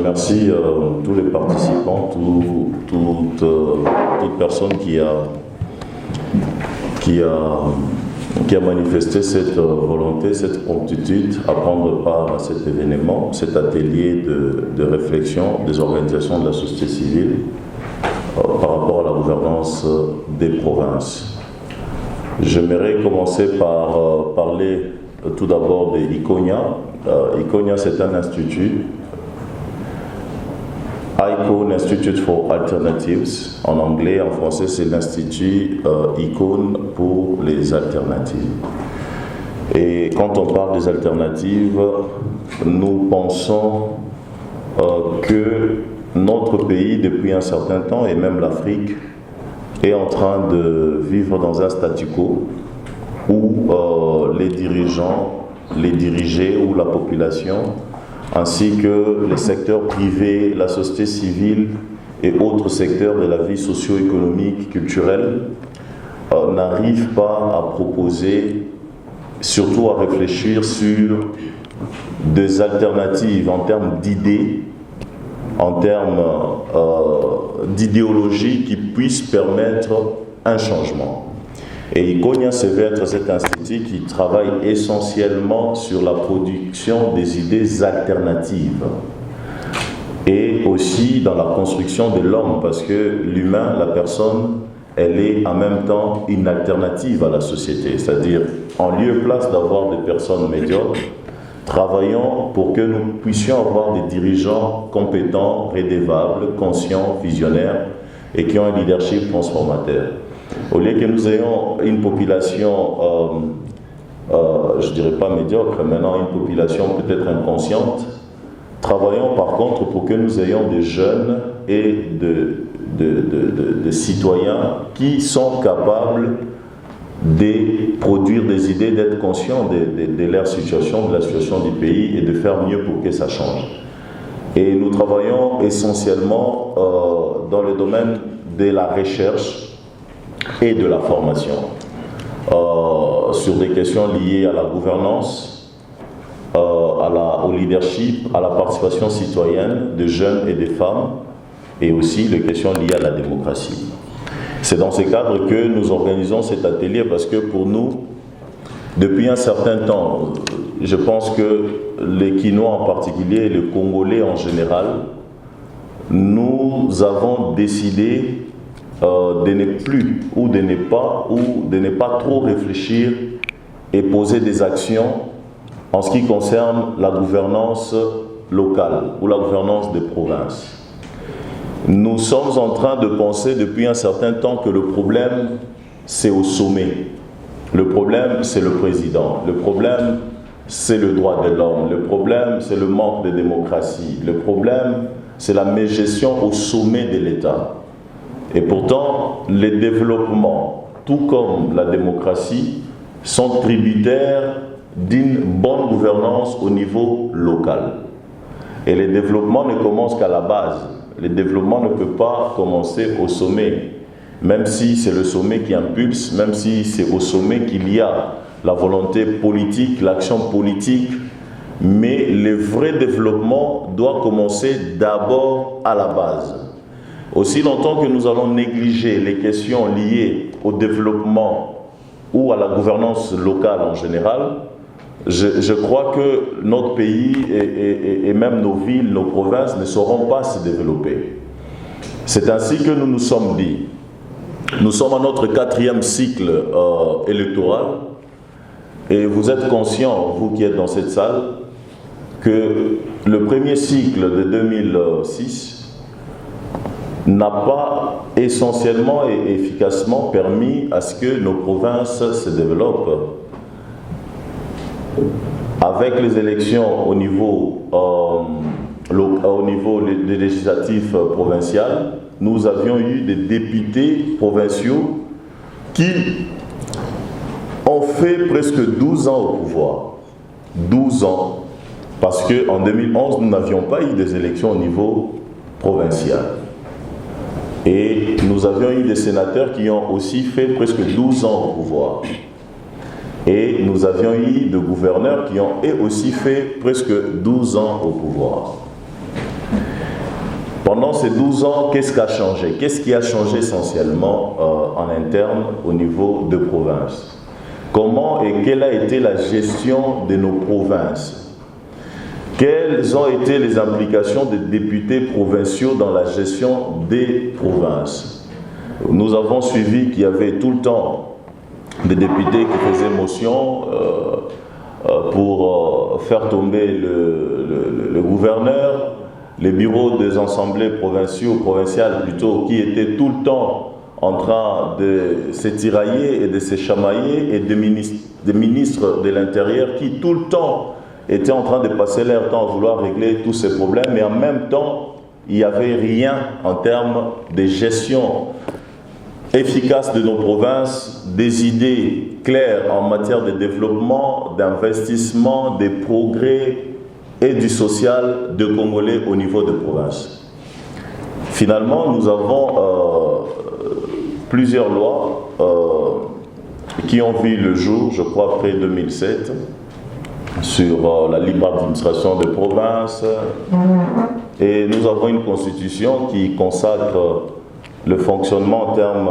remercie tous les participants, toute personne qui a manifesté cette volonté, cette promptitude à prendre part à cet événement, cet atelier de réflexion des organisations de la société civile par rapport à la gouvernance des provinces. J'aimerais commencer par parler tout d'abord de ICONIA. ICONIA, c'est un institut, ICON, Institute for Alternatives, en anglais, en français c'est l'Institut ICON pour les alternatives. Et quand on parle des alternatives, nous pensons que notre pays, depuis un certain temps, et même l'Afrique, est en train de vivre dans un statu quo où les dirigeants, les dirigés ou la population, ainsi que les secteurs privés, la société civile et autres secteurs de la vie socio-économique, culturelle, n'arrivent pas à proposer, surtout à réfléchir sur des alternatives en termes d'idées, en termes d'idéologie qui puissent permettre un changement. Et ICONIA se veut être cet institut qui travaille essentiellement sur la production des idées alternatives et aussi dans la construction de l'homme, parce que l'humain, la personne, elle est en même temps une alternative à la société. C'est-à-dire, en lieu et place d'avoir des personnes médiocres, travaillons pour que nous puissions avoir des dirigeants compétents, rédévables, conscients, visionnaires et qui ont un leadership transformateur. Au lieu que nous ayons une population, je ne dirais pas médiocre, maintenant une population peut-être inconsciente, travaillons par contre pour que nous ayons des jeunes et de citoyens qui sont capables de produire des idées, d'être conscients de leur situation, de la situation du pays et de faire mieux pour que ça change. Et nous travaillons essentiellement dans le domaine de la recherche et de la formation sur des questions liées à la gouvernance, au leadership, à la participation citoyenne de jeunes et de femmes et aussi les questions liées à la démocratie. C'est dans ce cadre que nous organisons cet atelier parce que pour nous, depuis un certain temps, je pense que les Quinois en particulier et les Congolais en général, nous avons décidé de ne plus ou de ne pas trop réfléchir et poser des actions en ce qui concerne la gouvernance locale ou la gouvernance des provinces. Nous sommes en train de penser depuis un certain temps que le problème, c'est au sommet. Le problème, c'est le président. Le problème, c'est le droit de l'homme. Le problème, c'est le manque de démocratie. Le problème, c'est la mégestion au sommet de l'État. Et pourtant, les développements, tout comme la démocratie, sont tributaires d'une bonne gouvernance au niveau local. Et les développements ne commencent qu'à la base. Le développement ne peut pas commencer au sommet, même si c'est le sommet qui impulse, même si c'est au sommet qu'il y a la volonté politique, l'action politique, mais le vrai développement doit commencer d'abord à la base. Aussi longtemps que nous allons négliger les questions liées au développement ou à la gouvernance locale en général, je crois que notre pays et même nos villes, nos provinces ne sauront pas se développer. C'est ainsi que nous nous sommes dit. Nous sommes à notre 4e cycle électoral et vous êtes conscients, vous qui êtes dans cette salle, que le premier cycle de 2006 n'a pas essentiellement et efficacement permis à ce que nos provinces se développent. Avec les élections au niveau des législatifs provinciales, nous avions eu des députés provinciaux qui ont fait presque 12 ans au pouvoir. 12 ans. Parce qu'en 2011, nous n'avions pas eu des élections au niveau provincial. Et nous avions eu des sénateurs qui ont aussi fait presque 12 ans au pouvoir. Et nous avions eu des gouverneurs qui ont eux aussi fait presque 12 ans au pouvoir. pendant ces 12 ans, qu'est-ce qui a changé? Qu'est-ce qui a changé essentiellement en interne au niveau de province? Comment et quelle a été la gestion de nos provinces? Quelles ont été les implications des députés provinciaux dans la gestion des provinces? Nous avons suivi qu'il y avait tout le temps des députés qui faisaient motion pour faire tomber le gouverneur, les bureaux des assemblées provinciales plutôt, qui étaient tout le temps en train de se tirailler et de se chamailler, et des ministres de l'Intérieur qui tout le temps étaient en train de passer leur temps à vouloir régler tous ces problèmes, mais en même temps, il n'y avait rien en termes de gestion efficace de nos provinces, des idées claires en matière de développement, d'investissement, de progrès et du social de Congolais au niveau de province. Finalement, nous avons plusieurs lois qui ont vu le jour, je crois, après 2007, sur la libre administration des provinces. Et nous avons une constitution qui consacre le fonctionnement en termes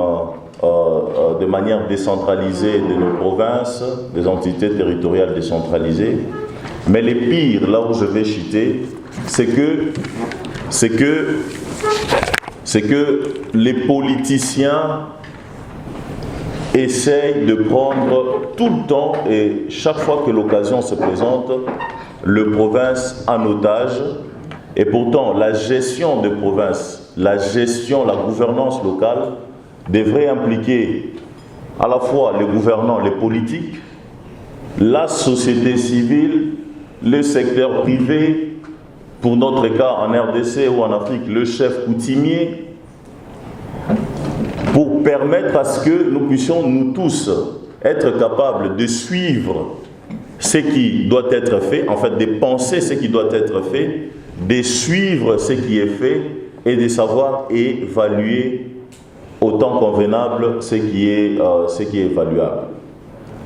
de manière décentralisée de nos provinces, des entités territoriales décentralisées. Mais le pire, là où je vais chuter, c'est que les politiciens essayent de prendre tout le temps et chaque fois que l'occasion se présente, le province en otage. Et pourtant, la gestion des provinces, la gouvernance locale devrait impliquer à la fois les gouvernants, les politiques, la société civile, le secteur privé, pour notre cas en RDC ou en Afrique, le chef coutumier, pour permettre à ce que nous puissions nous tous être capables de suivre ce qui doit être fait, en fait de penser ce qui doit être fait, de suivre ce qui est fait et de savoir évaluer au temps convenable ce qui est évaluable.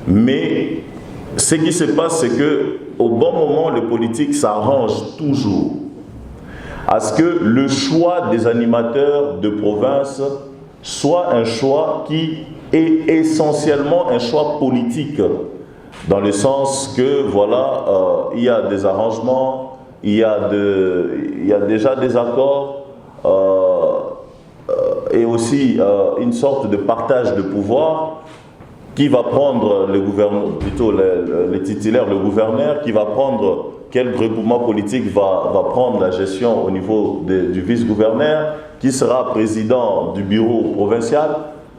Mais ce qui se passe, c'est que au bon moment, le politique s'arrange toujours à ce que le choix des animateurs de province soit un choix qui est essentiellement un choix politique, dans le sens que voilà, il y a des arrangements, il y a déjà des accords et aussi une sorte de partage de pouvoir. Qui va prendre le gouverneur, plutôt le titulaire, le gouverneur, qui va prendre quel groupement politique va prendre la gestion au niveau du vice-gouverneur, qui sera président du bureau provincial.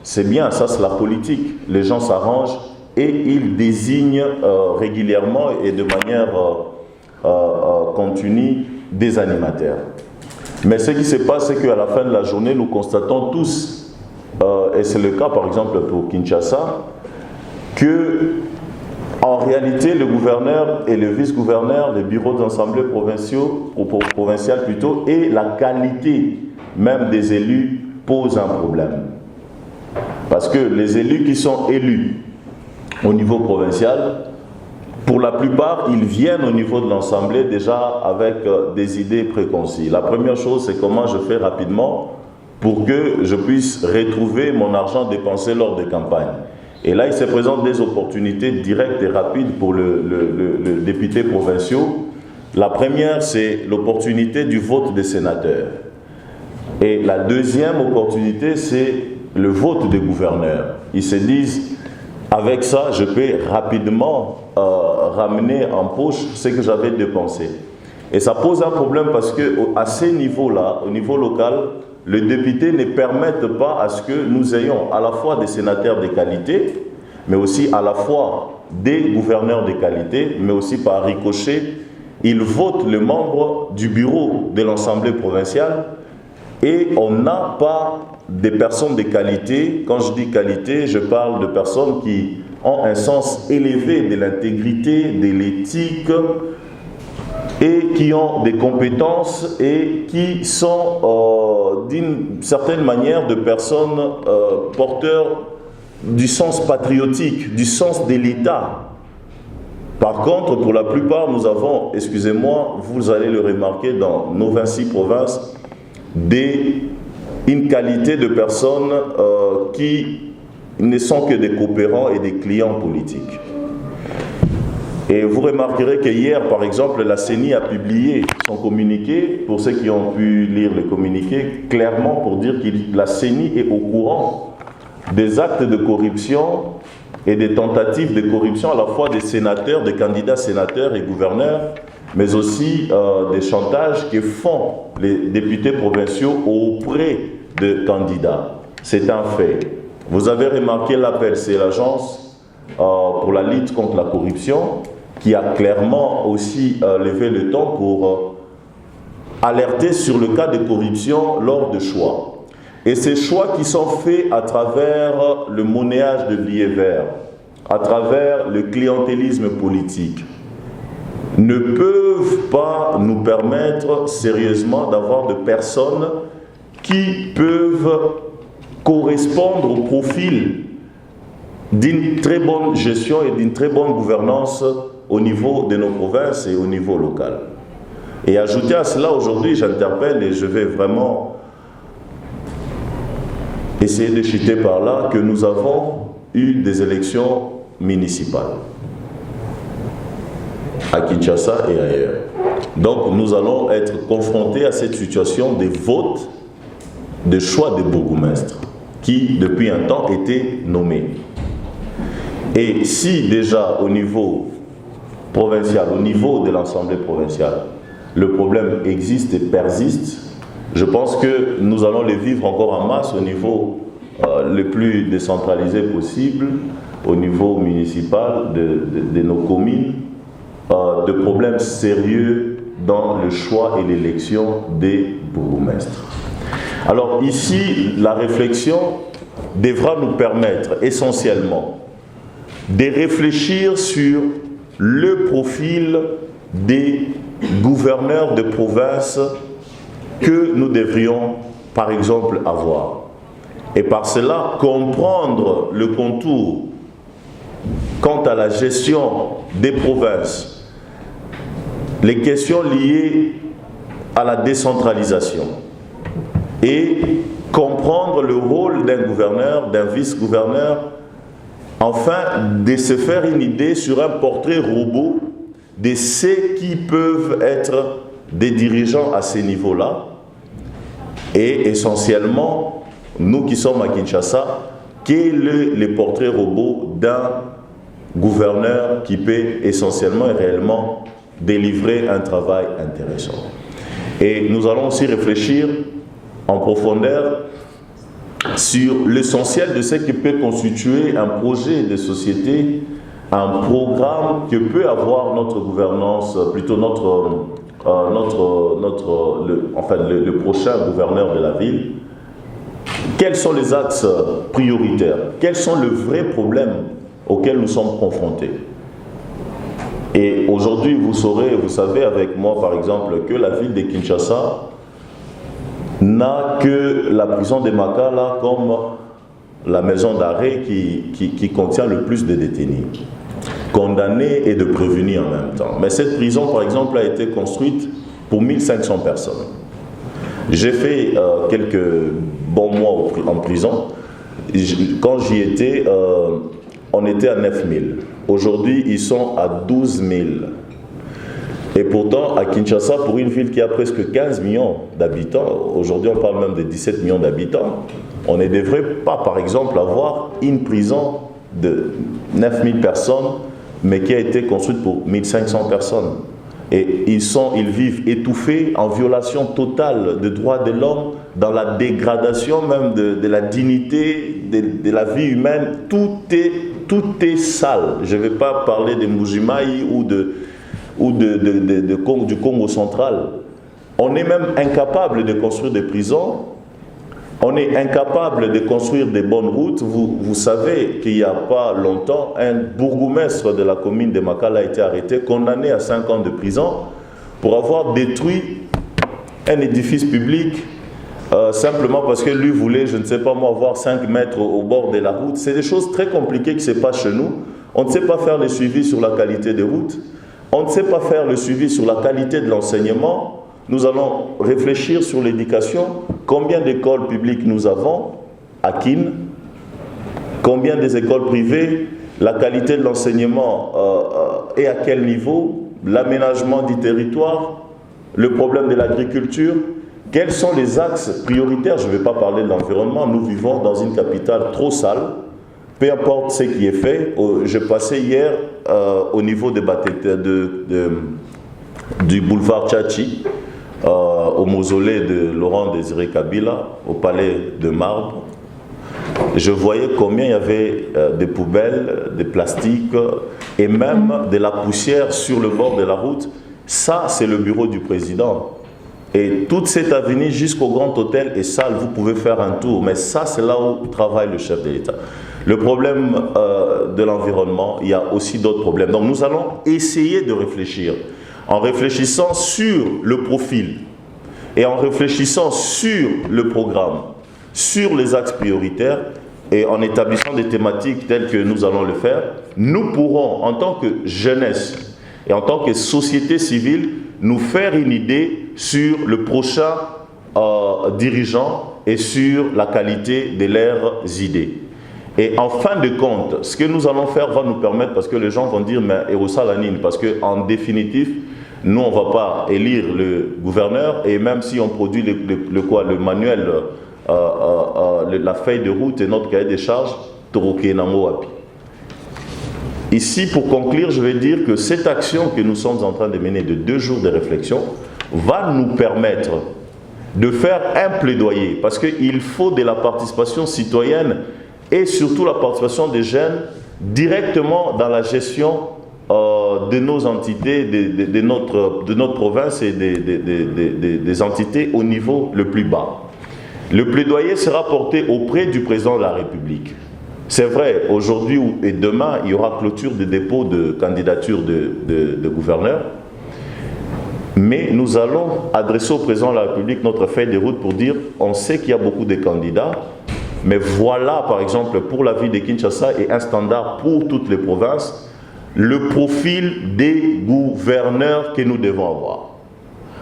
C'est bien, ça c'est la politique. Les gens s'arrangent et ils désignent régulièrement et de manière continue des animateurs. Mais ce qui se passe, c'est qu'à la fin de la journée, nous constatons tous, et c'est le cas par exemple pour Kinshasa, que en réalité le gouverneur et le vice-gouverneur, les bureaux d'assemblée provinciale plutôt, et la qualité même des élus posent un problème. Parce que les élus qui sont élus au niveau provincial, pour la plupart, ils viennent au niveau de l'Assemblée déjà avec des idées préconçues. La première chose, c'est comment je fais rapidement pour que je puisse retrouver mon argent dépensé lors des campagnes. Et là, il se présente des opportunités directes et rapides pour le député provincial. La première, c'est l'opportunité du vote des sénateurs. Et la deuxième opportunité, c'est le vote des gouverneurs. Ils se disent, avec ça, je peux rapidement ramener en poche ce que j'avais dépensé. Et ça pose un problème parce qu'à ces niveaux-là, au niveau local, les députés ne permettent pas à ce que nous ayons à la fois des sénateurs de qualité, mais aussi à la fois des gouverneurs de qualité, mais aussi par ricochet, ils votent les membres du bureau de l'Assemblée provinciale et on n'a pas des personnes de qualité. Quand je dis qualité, je parle de personnes qui ont un sens élevé de l'intégrité, de l'éthique, et qui ont des compétences et qui sont d'une certaine manière de personnes porteurs du sens patriotique, du sens de l'État. Par contre, pour la plupart, nous avons, excusez-moi, vous allez le remarquer dans nos 26 provinces, une qualité de personnes qui ne sont que des coopérants et des clients politiques. Et vous remarquerez que hier, par exemple, la CENI a publié son communiqué, pour ceux qui ont pu lire le communiqué, clairement pour dire que la CENI est au courant des actes de corruption et des tentatives de corruption à la fois des sénateurs, des candidats sénateurs et gouverneurs, mais aussi des chantages que font les députés provinciaux auprès de candidats. C'est un fait. Vous avez remarqué l'appel, c'est l'agence pour la lutte contre la corruption qui a clairement aussi levé le ton pour alerter sur le cas de corruption lors de choix. Et ces choix qui sont faits à travers le monnayage de billets verts, à travers le clientélisme politique, ne peuvent pas nous permettre sérieusement d'avoir de personnes qui peuvent correspondre au profil d'une très bonne gestion et d'une très bonne gouvernance au niveau de nos provinces et au niveau local. Et ajouter à cela, aujourd'hui, j'interpelle et je vais vraiment essayer de chuter par là, que nous avons eu des élections municipales à Kinshasa et ailleurs. Donc nous allons être confrontés à cette situation des votes, de choix des bourgmestres qui, depuis un temps, étaient nommés. Et si déjà au niveau provincial, au niveau de l'Assemblée provinciale, le problème existe et persiste, je pense que nous allons les vivre encore en masse au niveau le plus décentralisé possible, au niveau municipal de nos communes, de problèmes sérieux dans le choix et l'élection des bourgmestres. Alors ici, la réflexion devra nous permettre essentiellement de réfléchir sur le profil des gouverneurs de province que nous devrions, par exemple, avoir. Et par cela, comprendre le contour quant à la gestion des provinces, les questions liées à la décentralisation et comprendre le rôle d'un gouverneur, d'un vice-gouverneur, enfin de se faire une idée sur un portrait robot de ceux qui peuvent être des dirigeants à ces niveaux-là et essentiellement, nous qui sommes à Kinshasa, quel est le portrait robot d'un gouverneur qui peut essentiellement et réellement délivrer un travail intéressant. Et nous allons aussi réfléchir en profondeur sur l'essentiel de ce qui peut constituer un projet de société, un programme que peut avoir notre gouvernance, plutôt le prochain gouverneur de la ville. Quels sont les axes prioritaires? Quels sont les vrais problèmes auxquels nous sommes confrontés? Et aujourd'hui, vous savez avec moi par exemple, que la ville de Kinshasa n'a que la prison de Makala comme la maison d'arrêt qui contient le plus de détenus, condamnés et de prévenus en même temps. Mais cette prison, par exemple, a été construite pour 1500 personnes. J'ai fait quelques bons mois en prison. Quand j'y étais, on était à 9000. Aujourd'hui, ils sont à 12 000. Et pourtant, à Kinshasa, pour une ville qui a presque 15 millions d'habitants, aujourd'hui on parle même de 17 millions d'habitants, on ne devrait pas, par exemple, avoir une prison de 9000 personnes, mais qui a été construite pour 1500 personnes. Et ils vivent étouffés, en violation totale des droits de l'homme, dans la dégradation même de la dignité, de la vie humaine. Tout est sale. Je ne vais pas parler de Mbujimayi ou du Congo central. On est même incapable de construire des prisons, on est incapable de construire des bonnes routes. Vous savez qu'il n'y a pas longtemps, un bourgmestre de la commune de Makala a été arrêté, condamné à 5 ans de prison pour avoir détruit un édifice public simplement parce que lui voulait, je ne sais pas moi, avoir 5 mètres au bord de la route. C'est des choses très compliquées qui se passent chez nous. On ne sait pas faire le suivi sur la qualité des routes. On ne sait pas faire le suivi sur la qualité de l'enseignement. nous allons réfléchir sur l'éducation. Combien d'écoles publiques nous avons à Kin? Combien des écoles privées? La qualité de l'enseignement et à quel niveau? L'aménagement du territoire? Le problème de l'agriculture? Quels sont les axes prioritaires? Je ne vais pas parler de l'environnement. Nous vivons dans une capitale trop sale. Peu importe ce qui est fait. Je passais hier au niveau du boulevard Tchatchi, au mausolée de Laurent Désiré Kabila, au palais de Marbre. Je voyais combien il y avait de poubelles, de plastique et même de la poussière sur le bord de la route. Ça, c'est le bureau du président. Et toute cette avenue jusqu'au Grand Hôtel est sale, vous pouvez faire un tour. Mais ça, c'est là où travaille le chef de l'État. Le problème de l'environnement, il y a aussi d'autres problèmes. Donc nous allons essayer de réfléchir. En réfléchissant sur le profil et en réfléchissant sur le programme, sur les axes prioritaires et en établissant des thématiques telles que nous allons le faire, nous pourrons, en tant que jeunesse et en tant que société civile, nous faire une idée sur le prochain dirigeant et sur la qualité de leurs idées. Et en fin de compte, ce que nous allons faire va nous permettre, parce que les gens vont dire, mais Erosa Lanine, parce qu'en définitive, nous, on ne va pas élire le gouverneur, et même si on produit le manuel, la feuille de route et notre cahier des charges, Toroké Namo Api. Ici, pour conclure, je vais dire que cette action que nous sommes en train de mener de 2 jours de réflexion va nous permettre de faire un plaidoyer, parce qu'il faut de la participation citoyenne et surtout la participation des jeunes directement dans la gestion de nos entités, de notre province et des entités au niveau le plus bas. Le plaidoyer sera porté auprès du président de la République. C'est vrai, aujourd'hui et demain, il y aura clôture des dépôts de candidature de gouverneurs, mais nous allons adresser au président de la République notre feuille de route pour dire, on sait qu'il y a beaucoup de candidats, mais voilà, par exemple, pour la ville de Kinshasa et un standard pour toutes les provinces, le profil des gouverneurs que nous devons avoir.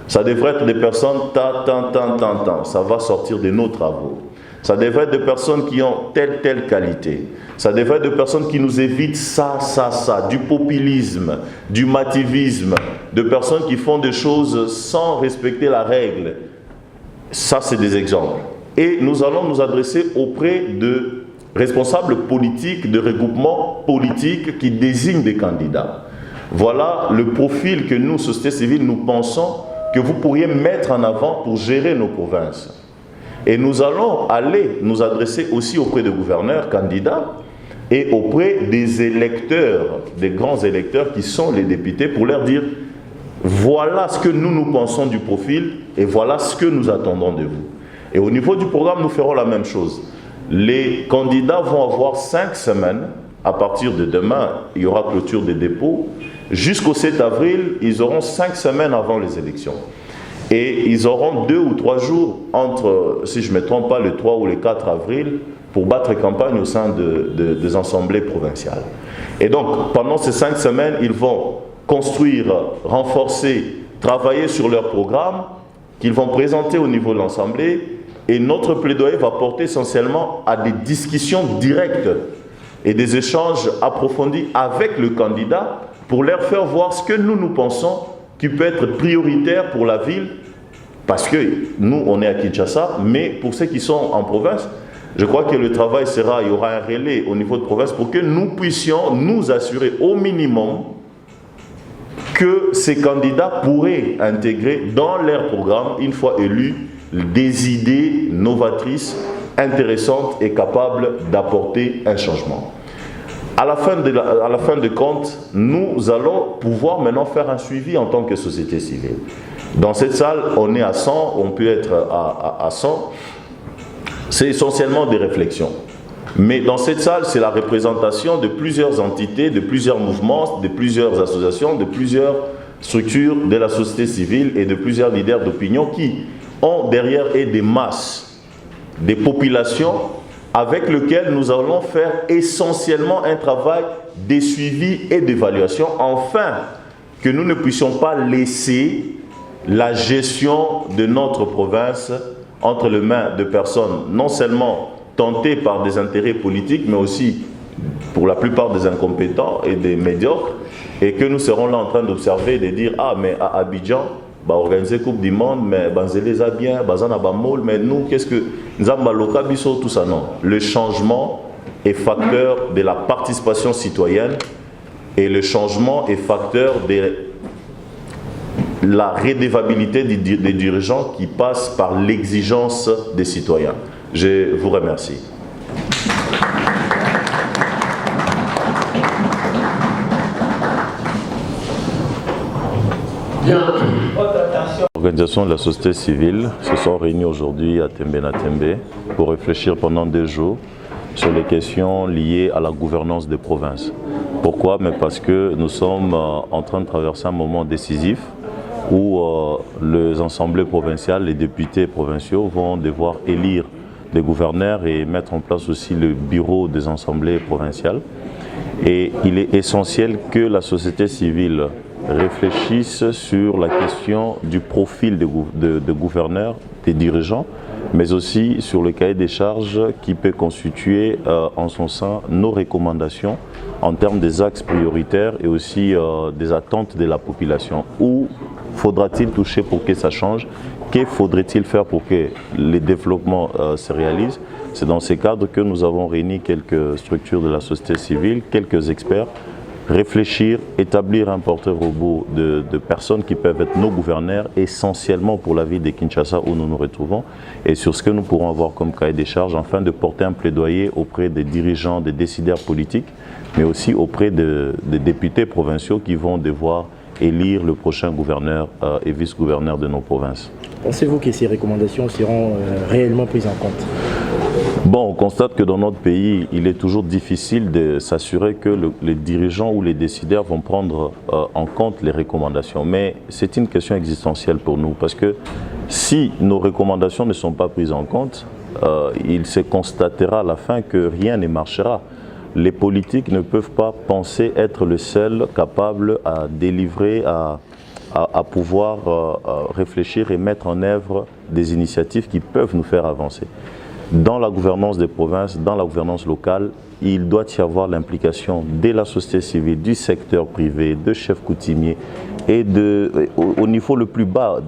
Ça devrait être des personnes, ça va sortir de nos travaux. Ça devrait être des personnes qui ont telle qualité. Ça devrait être des personnes qui nous évitent ça, du populisme, du mativisme, de personnes qui font des choses sans respecter la règle. Ça, c'est des exemples. Et nous allons nous adresser auprès de responsables politiques, de regroupements politiques qui désignent des candidats. Voilà le profil que nous, société civile, nous pensons que vous pourriez mettre en avant pour gérer nos provinces. Et nous allons aller nous adresser aussi auprès des gouverneurs, candidats, et auprès des électeurs, des grands électeurs qui sont les députés, pour leur dire voilà ce que nous pensons du profil et voilà ce que nous attendons de vous. Et au niveau du programme, nous ferons la même chose. Les candidats vont avoir 5 semaines. À partir de demain, il y aura clôture des dépôts. Jusqu'au 7 avril, ils auront 5 semaines avant les élections. Et ils auront 2 ou 3 jours entre, si je ne me trompe pas, le 3 ou le 4 avril, pour battre campagne au sein des assemblées provinciales. Et donc, pendant ces 5 semaines, ils vont construire, renforcer, travailler sur leur programme qu'ils vont présenter au niveau de l'Assemblée. Et notre plaidoyer va porter essentiellement à des discussions directes et des échanges approfondis avec le candidat pour leur faire voir ce que nous pensons qui peut être prioritaire pour la ville, parce que nous, on est à Kinshasa, mais pour ceux qui sont en province, je crois que le travail sera, il y aura un relais au niveau de province pour que nous puissions nous assurer au minimum que ces candidats pourraient intégrer dans leur programme, une fois élus, des idées novatrices, intéressantes et capables d'apporter un changement. À la fin de compte, nous allons pouvoir maintenant faire un suivi en tant que société civile. Dans cette salle, on est à 100, on peut être à 100. C'est essentiellement des réflexions. Mais dans cette salle, c'est la représentation de plusieurs entités, de plusieurs mouvements, de plusieurs associations, de plusieurs structures de la société civile et de plusieurs leaders d'opinion qui ont derrière eux des masses, des populations avec lesquelles nous allons faire essentiellement un travail de suivi et d'évaluation, afin que nous ne puissions pas laisser la gestion de notre province entre les mains de personnes non seulement tentées par des intérêts politiques, mais aussi pour la plupart des incompétents et des médiocres, et que nous serons là en train d'observer et de dire « Ah, mais à Abidjan, bah, organiser Coupe du Monde, mais Banzélé a bien, Bazana Bamol, mais nous, qu'est-ce que... Nzamba Loka Biso, tout ça, non. » Le changement est facteur de la participation citoyenne et le changement est facteur de la redevabilité des dirigeants qui passent par l'exigence des citoyens. Je vous remercie. L'organisation de la société civile se sont réunies aujourd'hui à Tembe pour réfléchir pendant 2 jours sur les questions liées à la gouvernance des provinces. Pourquoi? Mais parce que nous sommes en train de traverser un moment décisif où les assemblées provinciales, les députés provinciaux vont devoir élire des gouverneurs et mettre en place aussi le bureau des assemblées provinciales. Et il est essentiel que la société civile réfléchisse sur la question du profil de gouverneurs, des dirigeants, mais aussi sur le cahier des charges qui peut constituer en son sein nos recommandations en termes des axes prioritaires et aussi des attentes de la population. Où faudra-t-il toucher pour que ça change? Que faudrait-il faire pour que les développements se réalisent? C'est dans ces cadres que nous avons réuni quelques structures de la société civile, quelques experts, réfléchir, établir un portrait robot de personnes qui peuvent être nos gouverneurs, essentiellement pour la ville de Kinshasa où nous nous retrouvons, et sur ce que nous pourrons avoir comme cahier des charges, afin de porter un plaidoyer auprès des dirigeants, des décideurs politiques, mais aussi auprès des députés provinciaux qui vont devoir élire le prochain gouverneur et vice-gouverneur de nos provinces. Pensez-vous que ces recommandations seront réellement prises en compte? Bon, on constate que dans notre pays, il est toujours difficile de s'assurer que les dirigeants ou les décideurs vont prendre en compte les recommandations. Mais c'est une question existentielle pour nous, parce que si nos recommandations ne sont pas prises en compte, il se constatera à la fin que rien ne marchera. Les politiques ne peuvent pas penser être le seul capable à délivrer, à pouvoir réfléchir et mettre en œuvre des initiatives qui peuvent nous faire avancer. Dans la gouvernance des provinces, dans la gouvernance locale, il doit y avoir l'implication de la société civile, du secteur privé, de chefs coutumiers et au niveau le plus bas,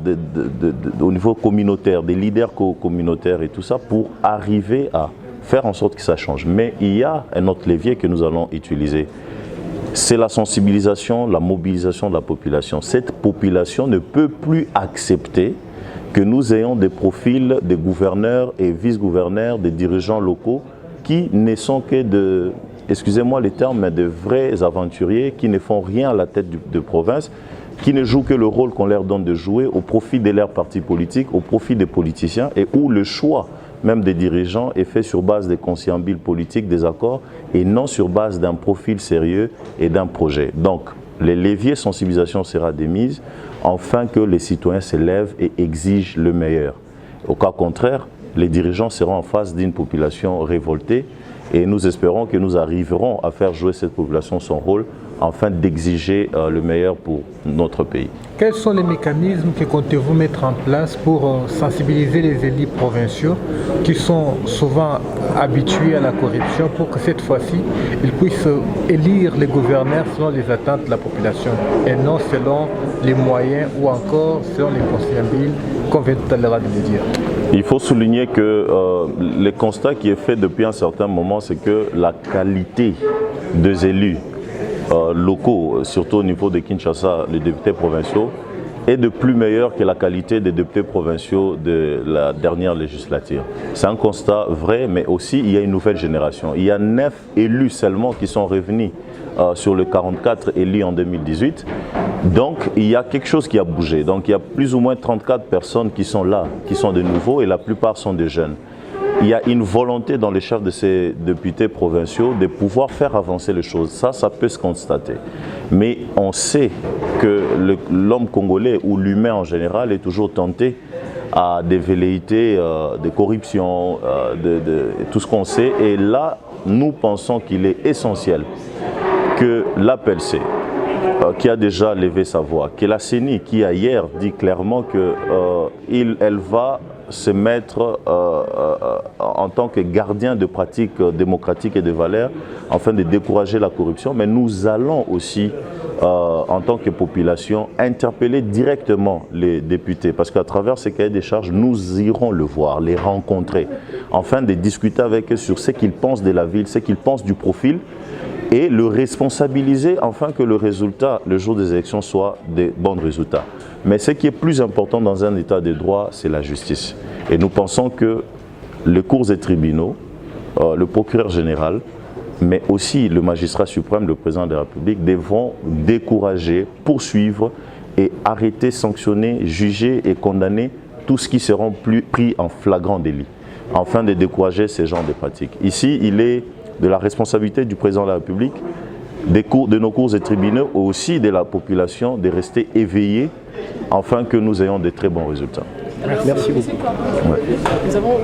au niveau communautaire, des leaders communautaires et tout ça, pour arriver à faire en sorte que ça change. Mais il y a un autre levier que nous allons utiliser. C'est la sensibilisation, la mobilisation de la population. Cette population ne peut plus accepter que nous ayons des profils de gouverneurs et vice-gouverneurs, des dirigeants locaux qui ne sont que excusez-moi les termes, mais de vrais aventuriers qui ne font rien à la tête de province, qui ne jouent que le rôle qu'on leur donne de jouer au profit de leurs partis politiques, au profit des politiciens, et où le choix même des dirigeants est fait sur base des conciliabules politiques, des accords, et non sur base d'un profil sérieux et d'un projet. Donc, les leviers sensibilisation sera démise, afin que les citoyens se lèvent et exigent le meilleur. Au cas contraire, les dirigeants seront en face d'une population révoltée, et nous espérons que nous arriverons à faire jouer cette population son rôle afin d'exiger le meilleur pour notre pays. Quels sont les mécanismes que comptez-vous mettre en place pour sensibiliser les élus provinciaux qui sont souvent habitués à la corruption pour que cette fois-ci, ils puissent élire les gouverneurs selon les attentes de la population et non selon les moyens ou encore selon les conciliabules qu'on vient tout à l'heure de le dire? Il faut souligner que le constat qui est fait depuis un certain moment, c'est que la qualité des élus locaux, surtout au niveau de Kinshasa, les députés provinciaux, est de plus meilleure que la qualité des députés provinciaux de la dernière législature. C'est un constat vrai, mais aussi il y a une nouvelle génération. Il y a 9 élus seulement qui sont revenus sur les 44 élus en 2018. Donc il y a quelque chose qui a bougé. Donc il y a plus ou moins 34 personnes qui sont là, qui sont de nouveaux, et la plupart sont des jeunes. Il y a une volonté dans les chefs de ces députés provinciaux de pouvoir faire avancer les choses. Ça peut se constater. Mais on sait que l'homme congolais ou l'humain en général est toujours tenté à des velléités de corruption, tout ce qu'on sait. Et là, nous pensons qu'il est essentiel que l'APLC, qui a déjà levé sa voix, qui est la CENI, qui a hier dit clairement qu'elle va se mettre en tant que gardien de pratiques démocratiques et de valeurs afin de décourager la corruption. Mais nous allons aussi, en tant que population, interpeller directement les députés parce qu'à travers ces cahiers des charges, nous irons le voir, les rencontrer, afin de discuter avec eux sur ce qu'ils pensent de la ville, ce qu'ils pensent du profil et le responsabiliser afin que le résultat, le jour des élections, soit des bons résultats. Mais ce qui est plus important dans un état de droit, c'est la justice. Et nous pensons que les cours et tribunaux, le procureur général, mais aussi le magistrat suprême, le président de la République, devront décourager, poursuivre et arrêter, sanctionner, juger et condamner tous ceux qui seront pris en flagrant délit, afin de décourager ces genres de pratiques. Ici, il est de la responsabilité du président de la République, de nos cours et tribunaux, et aussi de la population, de rester éveillés afin que nous ayons de très bons résultats. Alors, merci beaucoup. Ouais. Nous avons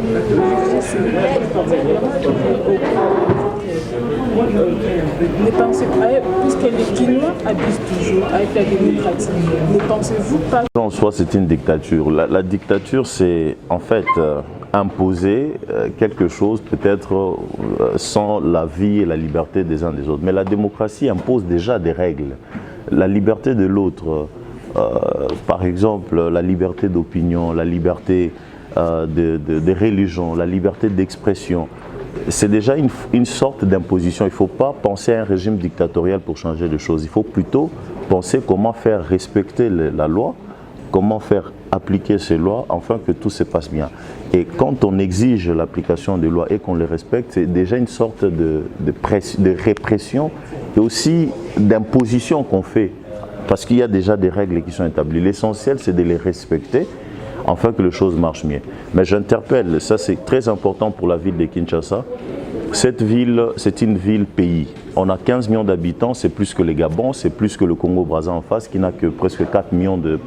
ne pensez pas, puisque les Guinéens abusent toujours avec la démocratie, ne pensez-vous pas? En soi, c'est une dictature. La dictature, c'est en fait imposer quelque chose, peut-être sans la vie et la liberté des uns des autres. Mais la démocratie impose déjà des règles. La liberté de l'autre, par exemple, la liberté d'opinion, la liberté de religion, la liberté d'expression, c'est déjà une sorte d'imposition. Il ne faut pas penser à un régime dictatorial pour changer les choses. Il faut plutôt penser comment faire respecter la loi, comment faire appliquer ces lois afin que tout se passe bien. Et quand on exige l'application des lois et qu'on les respecte, c'est déjà une sorte de répression et aussi d'imposition qu'on fait. Parce qu'il y a déjà des règles qui sont établies. L'essentiel, c'est de les respecter afin que les choses marchent mieux. Mais j'interpelle, ça c'est très important pour la ville de Kinshasa. Cette ville, c'est une ville-pays. On a 15 millions d'habitants, c'est plus que le Gabon, c'est plus que le Congo-Brazza en face, qui n'a que presque 4 millions de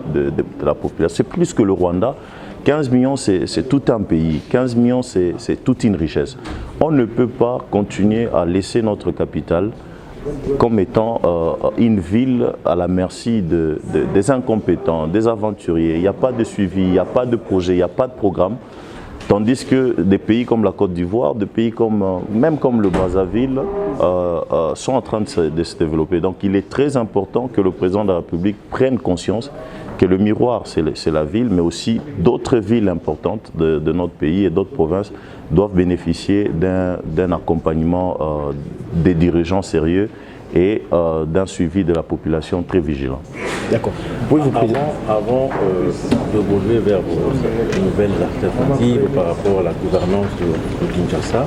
la population. C'est plus que le Rwanda. 15 millions, c'est tout un pays. 15 millions, c'est toute une richesse. On ne peut pas continuer à laisser notre capitale comme étant une ville à la merci des incompétents, des aventuriers. Il n'y a pas de suivi, il n'y a pas de projet, il n'y a pas de programme. Tandis que des pays comme la Côte d'Ivoire, des pays même comme le Brazzaville, sont en train de se développer. Donc il est très important que le président de la République prenne conscience que le miroir, c'est la ville, mais aussi d'autres villes importantes de notre pays et d'autres provinces doivent bénéficier d'un accompagnement des dirigeants sérieux et d'un suivi de la population très vigilant. D'accord. Oui, vous présentez. Avant d'évoluer vers vos nouvelles alternatives par rapport à la gouvernance de Kinshasa,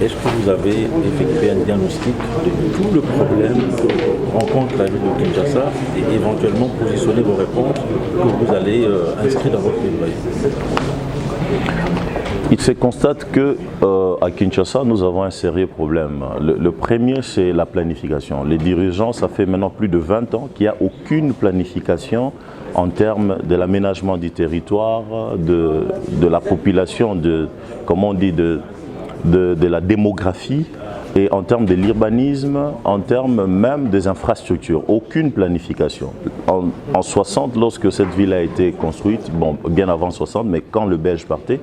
est-ce que vous avez effectué un diagnostic de tout le problème que rencontre la ville de Kinshasa et éventuellement positionner vos réponses que vous allez inscrire dans votre plaidoyer? Il se constate qu'à Kinshasa, nous avons un sérieux problème. Le premier, c'est la planification. Les dirigeants, ça fait maintenant plus de 20 ans qu'il n'y a aucune planification en termes de l'aménagement du territoire, de la population, comment on dit, de la démographie et en termes de l'urbanisme, en termes même des infrastructures. Aucune planification. En 60, lorsque cette ville a été construite, bon, bien avant 60, mais quand le Belge partait,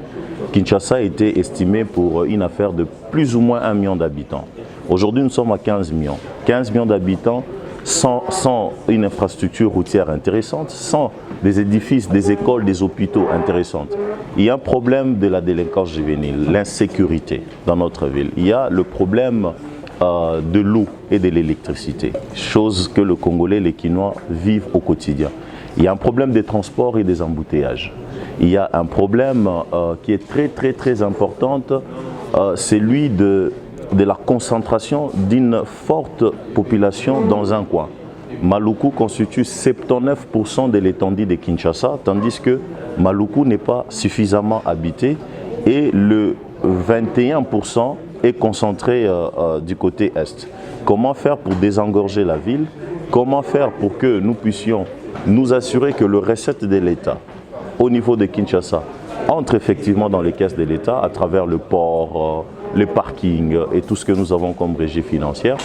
Kinshasa était estimé pour une affaire de plus ou moins 1 million d'habitants. Aujourd'hui, nous sommes à 15 millions. 15 millions d'habitants sans une infrastructure routière intéressante, sans des édifices, des écoles, des hôpitaux intéressantes. Il y a un problème de la délinquance juvénile, l'insécurité dans notre ville. Il y a le problème de l'eau et de l'électricité, chose que le Congolais et les Kinois vivent au quotidien. Il y a un problème des transports et des embouteillages. Il y a un problème qui est très importante, celui de la concentration d'une forte population dans un coin. Maluku constitue 79% de l'étendue de Kinshasa, tandis que Maluku n'est pas suffisamment habité et le 21% est concentré du côté est. Comment faire pour désengorger la ville? Comment faire pour que nous puissions nous assurer que le recette de l'État au niveau de Kinshasa entre effectivement dans les caisses de l'État à travers le port, les parkings et tout ce que nous avons comme régie financière,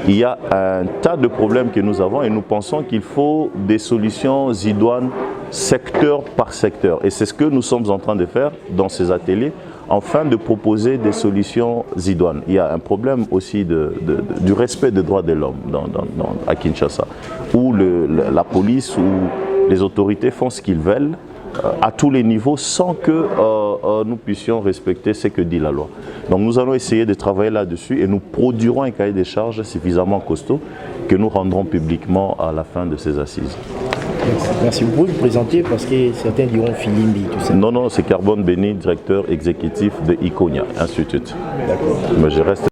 il y a un tas de problèmes que nous avons et nous pensons qu'il faut des solutions idoines secteur par secteur. Et c'est ce que nous sommes en train de faire dans ces ateliers, afin de proposer des solutions idoines. Il y a un problème aussi du respect des droits de l'homme à Kinshasa, où la police ou les autorités font ce qu'ils veulent à tous les niveaux sans que nous puissions respecter ce que dit la loi. Donc nous allons essayer de travailler là-dessus et nous produirons un cahier des charges suffisamment costaud que nous rendrons publiquement à la fin de ces assises. Merci. Vous pouvez vous présenter parce que certains diront Filimbi, tout ça. Non, c'est Carbone Béni, directeur exécutif de Iconia Institute. D'accord. Mais je reste